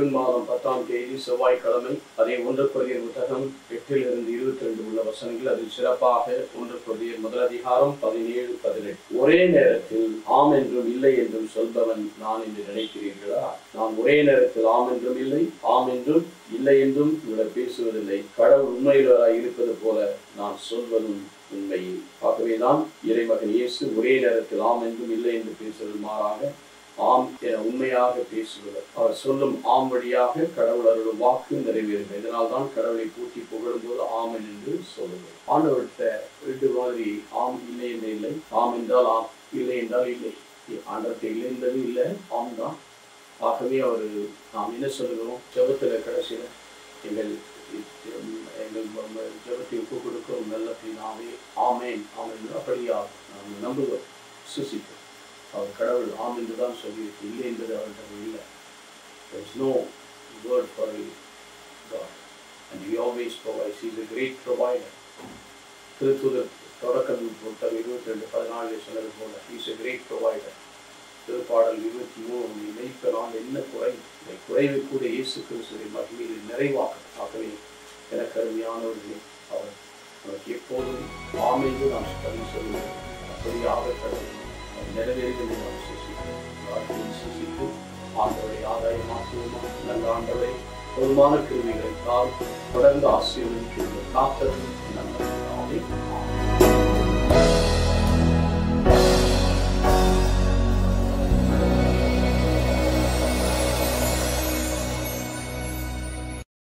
June மாதம் 10ஆம் தேதி செவ்வாய்க்கிழமை. அதே 1 கொரிந்தியர் புத்தகம் 8 to 22 உள்ள வசனங்கள். அதில் சிறப்பாக 1 கொரிந்தியர் முதல் அதிகாரம் 17, 18. ஒரே நேரத்தில் ஆம் என்றும் இல்லை என்றும் சொல்பவன் நான் என்று நினைக்கிறீர்களா? நான் ஒரே நேரத்தில் ஆம் என்றும் இல்லை, ஆம் என்றும் இல்லை என்றும் இவரை பேசுவதில்லை. கடவுள் உண்மையுள்ளவராய் இருப்பது போல நான் சொல்வதும் உண்மையில். ஆகவேதான் இறைமகன் இயேசு ஒரே நேரத்தில் ஆம் என்றும் இல்லை என்று பேசுவது மாறாக ஆம் என உண்மையாக பேசுகிறார். அவர் சொல்லும் ஆம் வழியாக கடவுள் அருளும் வாக்கு நிறைவேறுகிறது. இதனால் தான் கடவுளை பூட்டி புகழும் போது ஆமன் என்று சொல்லுங்கள். ஆண்டவர்கிட்ட ரெண்டு மாதிரி ஆம் இல்லை என்று இல்லை, ஆம் என்றால் ஆம், இல்லை என்றால் இல்லை. ஆண்டவர்கிட்ட இல்லை என்றது இல்லை, ஆம் தான். ஆகவே அவர் நாம் என்ன சொல்லுகிறோம்? ஜெபத்துல கடைசியில எங்கள் ஜெபத்தை ஒப்பு கொடுக்கிறோம் நல்ல பிதாவே, ஆமேன் ஆமேன். அப்படியா நாம் நம்புகிறோம், விசுவாசிக்கிறோம். அவர் கடவுள் ஆம் என்று தான் சொல்லியிருக்கு, இல்லை என்பது அவர்கிட்ட இல்லை. There is no word for God and he always provides. He is a great provider. திருத்துதர் தொடக்கம் 22:14 சொன்னது போல he is a great provider. திருப்பாடல் 23 மெய்ப்பெறால் என்ன குறை, இந்த குறைவை கூட இயேசு கிறிஸ்துவின் மகிமையில் நிறைவாக்கும். ஆகவே எனக்கு அருமையானவர்களே, அவர் நமக்கு எப்போதும் ஆம் என்று நாம் பதில் சொல்லுவோம். அப்படியாக கடவுள் நிறைவேறுகிறது. நாம் சுசித்து ஆண்டவரை ஆதாயமாக்குவோமா? நல்ல ஆண்டவரை பொதுமான கிருமிகளை தொடர்ந்து ஆசீர்வதித்து காத்தது